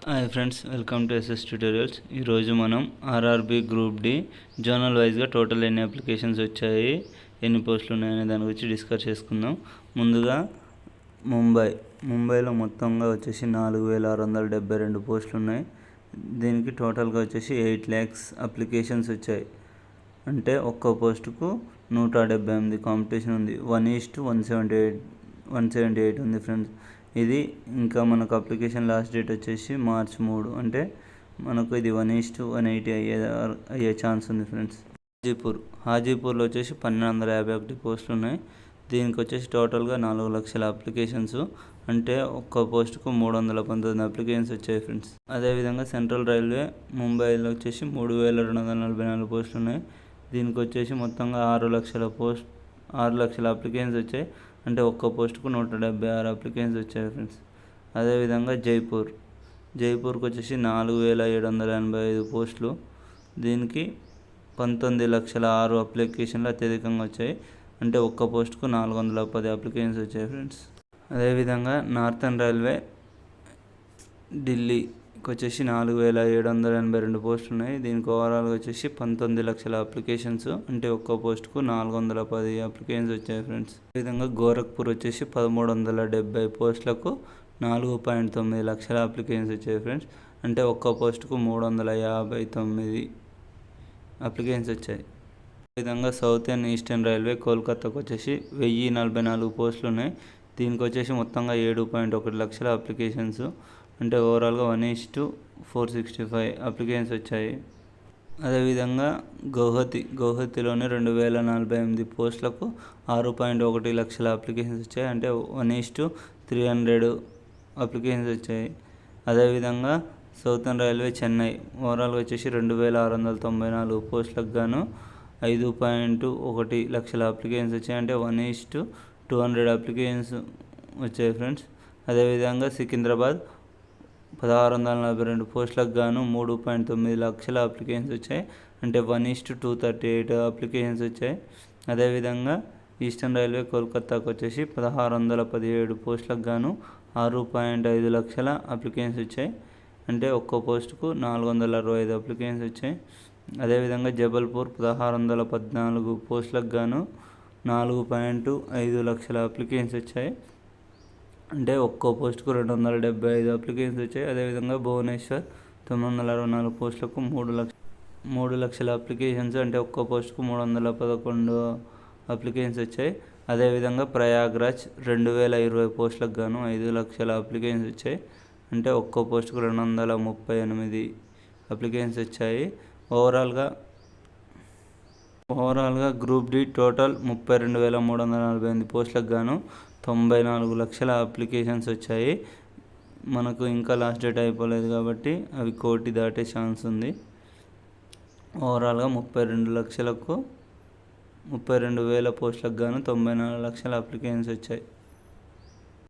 Hi friends, welcome to SS tutorials. ఈరోజు మనం RRB group D zonal వైజ్గా total ఎన్ని అప్లికేషన్స్ వచ్చాయి, ఎన్ని పోస్టులు ఉన్నాయనే దాని గురించి డిస్కస్ చేసుకుందాం. ముందుగా ముంబైలో మొత్తంగా వచ్చేసి 4672 పోస్టులు ఉన్నాయి. దీనికి టోటల్గా వచ్చేసి 8 lakhs అప్లికేషన్స్ వచ్చాయి. అంటే ఒక్కో పోస్టుకు 178 కాంపిటీషన్ ఉంది. 1:178 ఉంది ఫ్రెండ్స్. ఇది ఇంకా మనకు అప్లికేషన్ లాస్ట్ డేట్ వచ్చేసి March 3, అంటే మనకు ఇది 1:180 అయ్యే ఛాన్స్ ఉంది ఫ్రెండ్స్. హాజీపూర్లో వచ్చేసి 1251 పోస్టులు ఉన్నాయి. దీనికి వచ్చేసి టోటల్గా 4 లక్షల అప్లికేషన్స్, అంటే ఒక్క పోస్టుకు 319 అప్లికేషన్స్ వచ్చాయి ఫ్రెండ్స్. అదేవిధంగా సెంట్రల్ రైల్వే ముంబైలో వచ్చేసి 3244 పోస్టులు ఉన్నాయి. దీనికి వచ్చేసి మొత్తంగా 6 లక్షల అప్లికేషన్స్ వచ్చాయి, అంటే ఒక్క పోస్టుకు 176 అప్లికేషన్స్ వచ్చాయి ఫ్రెండ్స్. అదేవిధంగా జైపూర్కి వచ్చేసి 4785 పోస్టులు. దీనికి 19,06,000 అప్లికేషన్లు అత్యధికంగా వచ్చాయి, అంటే ఒక్క పోస్టుకు 410 అప్లికేషన్స్ వచ్చాయి ఫ్రెండ్స్. అదేవిధంగా నార్థన్ రైల్వే ఢిల్లీకి వచ్చేసి 4782 పోస్టులు ఉన్నాయి. దీనికి ఓవరాల్గా వచ్చేసి 19 లక్షల అప్లికేషన్స్, అంటే ఒక్క పోస్టుకు 410 అప్లికేషన్స్ వచ్చాయి ఫ్రెండ్స్. అదేవిధంగా గోరఖ్పూర్ వచ్చేసి 1370 పోస్టులకు 4.9 లక్షల అప్లికేషన్స్ వచ్చాయి ఫ్రెండ్స్, అంటే ఒక్క పోస్టుకు 359 అప్లికేషన్స్ వచ్చాయి. అదేవిధంగా సౌత్ అండ్ ఈస్టర్న్ రైల్వే కోల్కతాకు వచ్చేసి 1044 పోస్టులు ఉన్నాయి. దీనికి వచ్చేసి మొత్తంగా 7.1 లక్షల అప్లికేషన్స్, అంటే ఓవరాల్గా 1:465 అప్లికేషన్స్ వచ్చాయి. అదేవిధంగా గౌహతిలోని 2048 పోస్టులకు 6.1 లక్షల అప్లికేషన్స్ వచ్చాయి, అంటే 1:300 అప్లికేషన్స్ వచ్చాయి. అదేవిధంగా సౌతర్న్ రైల్వే చెన్నై ఓవరాల్గా వచ్చేసి 2694 పోస్టులకు గాను 5.1 లక్షల అప్లికేషన్స్ వచ్చాయి, అంటే 1:200 అప్లికేషన్స్ వచ్చాయి ఫ్రెండ్స్. అదేవిధంగా సికింద్రాబాద్ 1642 పోస్టులకు గాను 3.9 లక్షల అప్లికేషన్స్ వచ్చాయి, అంటే 1:238 అప్లికేషన్స్ వచ్చాయి. అదేవిధంగా ఈస్టర్న్ రైల్వే కోల్కతాకు వచ్చేసి 1617 పోస్టులకు గాను 6.5 లక్షల అప్లికేషన్స్ వచ్చాయి, అంటే ఒక్కో పోస్టుకు 465 అప్లికేషన్స్ వచ్చాయి. అదేవిధంగా జబల్పూర్ 1614 పోస్టులకు గాను 4.5 లక్షల అప్లికేషన్స్ వచ్చాయి, అంటే ఒక్కో పోస్టుకు 275 అప్లికేషన్స్ వచ్చాయి. అదేవిధంగా భువనేశ్వర్ 964 పోస్టులకు 3 లక్షల అప్లికేషన్స్, అంటే ఒక్కో పోస్టుకు 311 అప్లికేషన్స్ వచ్చాయి. అదేవిధంగా ప్రయాగ్రాజ్ 2020 పోస్టులకు గాను 5 లక్షల అప్లికేషన్స్ వచ్చాయి, అంటే ఒక్కో పోస్టుకు 238 అప్లికేషన్స్ వచ్చాయి. ఓవరాల్గా గ్రూప్ డి టోటల్ 32,348 పోస్టులకు గాను 94 లక్షల అప్లికేషన్స్ వచ్చాయి. మనకు ఇంకా లాస్ట్ డేట్ అయిపోలేదు కాబట్టి అవి 1 కోటి దాటే ఛాన్స్ ఉంది. ఓవరాల్గా 32,000 పోస్టులకు గాను 94 లక్షల అప్లికేషన్స్ వచ్చాయి.